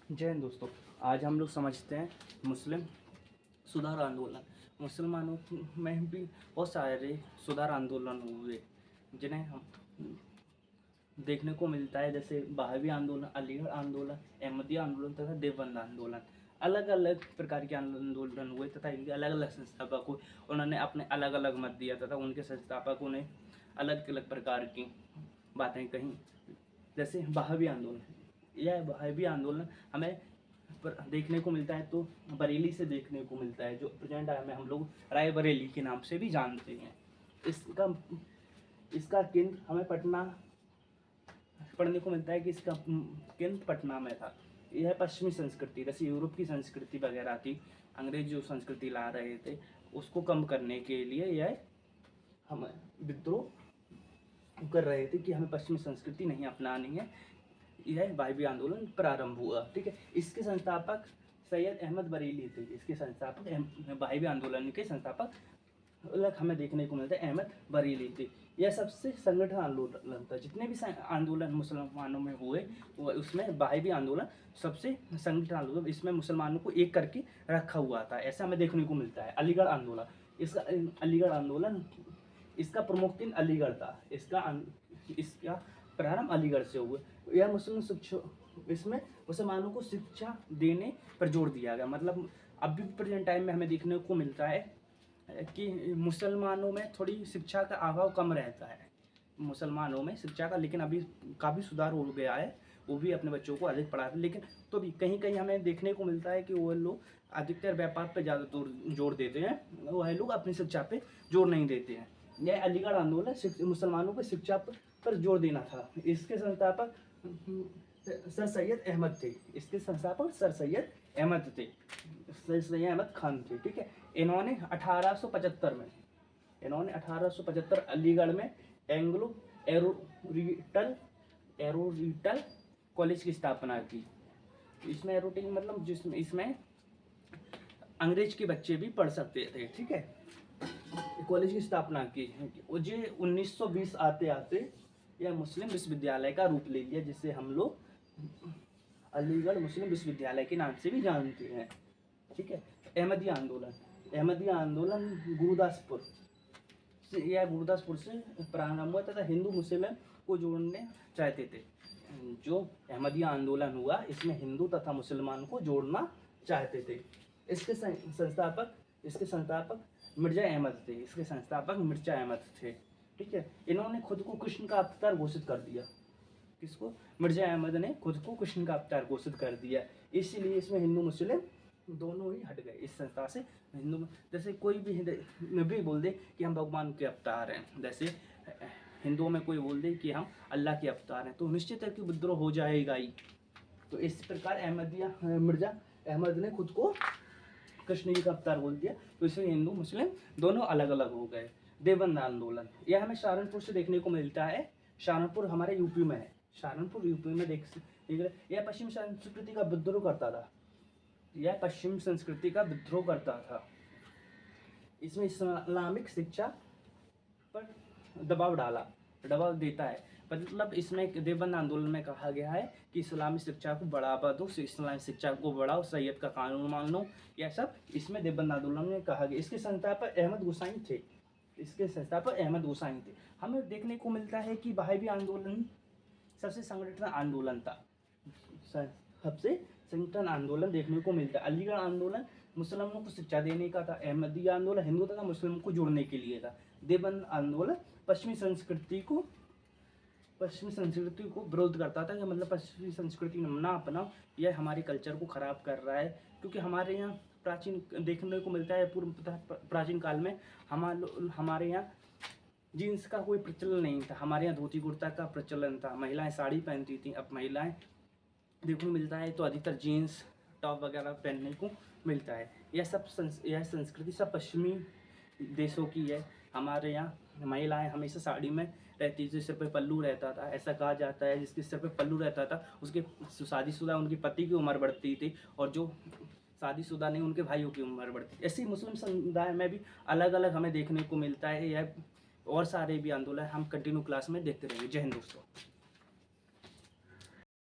जय हिंद दोस्तों। आज हम लोग समझते हैं मुस्लिम सुधार आंदोलन। मुसलमानों में भी बहुत सारे सुधार आंदोलन हुए जिन्हें हम देखने को मिलता है, जैसे बहावी आंदोलन, अलीगढ़ आंदोलन, अहमदिया आंदोलन तथा देवबंद आंदोलन। अलग अलग प्रकार के आंदोलन हुए तथा इनके अलग अलग संस्थापक हुए। उन्होंने अपने अलग अलग मत दिया तथा उनके संस्थापकों ने अलग अलग प्रकार की बातें कहीं। जैसे बहावी आंदोलन, यह बहावी आंदोलन हमें देखने को मिलता है तो बरेली से देखने को मिलता है, जो प्रेजेंट टाइम में हम लोग रायबरेली के नाम से भी जानते हैं। इसका केंद्र हमें पटना पढ़ने को मिलता है कि इसका केंद्र पटना में था। यह पश्चिमी संस्कृति, जैसे यूरोप की संस्कृति वगैरह थी, अंग्रेज जो संस्कृति ला रहे थे उसको कम करने के लिए यह हम विद्रोह कर रहे थे कि हमें पश्चिमी संस्कृति नहीं अपनानी है। यह बहावी आंदोलन प्रारंभ हुआ। ठीक है, इसके संस्थापक सैयद अहमद बरेली थे। इसके संस्थापक बहावी आंदोलन के संस्थापक अलग हमें देखने को मिलता है, अहमद बरेली थे। यह सबसे संगठन आंदोलन था। जितने भी आंदोलन मुसलमानों में हुए उसमें बहावी आंदोलन सबसे संगठन आंदोलन, इसमें मुसलमानों को एक करके रखा हुआ था, ऐसा हमें देखने को मिलता है। अलीगढ़ आंदोलन, इसका अलीगढ़ आंदोलन, इसका प्रमुख केंद्र अलीगढ़ था। इसका प्रारंभ अलीगढ़ से हुआ। यह मुस्लिम शिक्षा, इसमें मुसलमानों को शिक्षा देने पर जोर दिया गया। मतलब अभी प्रेजेंट टाइम में हमें देखने को मिलता है कि मुसलमानों में थोड़ी शिक्षा का अभाव कम रहता है, मुसलमानों में शिक्षा का, लेकिन अभी काफ़ी सुधार हो गया है। वो भी अपने बच्चों को अधिक पढ़ाते हैं, लेकिन तो भी कहीं कहीं हमें देखने को मिलता है कि वो लोग अधिकतर व्यापार पर ज़्यादा जोर देते हैं, वह लोग अपनी शिक्षा पे जोर नहीं देते हैं। यह अलीगढ़ आंदोलन मुसलमानों को शिक्षा पर जोर देना था। इसके संस्थापक सर सैयद अहमद थे। इसके संस्थापक सर सैयद अहमद थे, सर सैयद अहमद खान थे। ठीक है, इन्होंने 1875 अलीगढ़ में एंग्लो एरोरिटल कॉलेज की स्थापना की। इसमें एरोटिंग मतलब इसमें अंग्रेज के बच्चे भी पढ़ सकते थे। ठीक है, कॉलेज की स्थापना की। जो 1920 आते आते यह मुस्लिम विश्वविद्यालय का रूप ले लिया, जिसे हम लोग अलीगढ़ मुस्लिम विश्वविद्यालय के नाम से भी जानते हैं। ठीक है, अहमदिया आंदोलन गुरुदासपुर से प्रारंभ हुआ तथा हिंदू मुस्लिम को जोड़ने चाहते थे। जो अहमदिया आंदोलन हुआ इसमें हिंदू तथा मुसलमान को जोड़ना चाहते थे। इसके संस्थापक मिर्जा अहमद थे। इसके संस्थापक मिर्जा अहमद थे। ठीक है, इन्होंने खुद को कृष्ण का अवतार घोषित कर दिया। किसको? मिर्जा अहमद ने खुद को कृष्ण का अवतार घोषित कर दिया। इसीलिए इसमें हिंदू मुस्लिम दोनों ही हट गए इस संस्था से। हिंदू जैसे कोई भी बोल दे कि हम भगवान के अवतार हैं, जैसे हिंदुओं में कोई बोल दे कि हम अल्लाह के अवतार हैं, तो निश्चित है कि विद्रोह हो जाएगा ही। तो इस प्रकार मिर्जा अहमद ने खुद को कृष्ण जी का अवतार बोल दिया, तो इसमें हिंदू मुस्लिम दोनों अलग अलग हो गए। देवबंद आंदोलन, यह हमें सहारनपुर से देखने को मिलता है। सहारनपुर हमारे यूपी में है। सहारनपुर यूपी में यह पश्चिम संस्कृति का विद्रोह करता था। इसमें इस्लामिक शिक्षा पर दबाव देता है। मतलब इसमें देवबंद आंदोलन में कहा गया है कि इस्लामी शिक्षा को बढ़ावा दो, इस्लामी शिक्षा को बढ़ाओ, सैयद का कानून मान लो, यह सब इसमें देवबंद आंदोलन में कहा गया। इसके संस्थापक अहमद गुसाई थे। हमें देखने को मिलता है कि बहावी आंदोलन सबसे संगठन आंदोलन था। सबसे संगठन आंदोलन देखने को मिलता है। अलीगढ़ आंदोलन मुसलमानों को शिक्षा देने का था। अहमदिया आंदोलन हिंदू तथा मुस्लिम को जोड़ने के लिए था। देवबंद आंदोलन पश्चिमी संस्कृति को विरोध करता था, कि मतलब पश्चिमी संस्कृति ना अपनाओ, यह हमारे कल्चर को खराब कर रहा है। क्योंकि हमारे यहाँ प्राचीन देखने को मिलता है, प्राचीन काल में हमारे यहाँ जीन्स का कोई प्रचलन नहीं था। हमारे यहाँ धोती कुर्ता का प्रचलन था। महिलाएं साड़ी पहनती थी। अब महिलाएं देखने को मिलता है तो अधिकतर जीन्स टॉप वगैरह पहनने को मिलता है। यह संस्कृति सब पश्चिमी देशों की है। हमारे यहाँ महिलाएं हमेशा साड़ी में रहती थी, सिर पे पल्लू रहता था। ऐसा कहा जाता है जिसके सिर पे पल्लू रहता था उसके शादीशुदा उनके पति की उम्र बढ़ती थी, और जो शादीशुदा नहीं उनके भाइयों की उम्र बढ़ती थी। ऐसे ही मुस्लिम समुदाय में भी अलग अलग हमें देखने को मिलता है। यह और सारे भी आंदोलन हम कंटिन्यू क्लास में देखते रहेंगे। जय हिंद दोस्तों।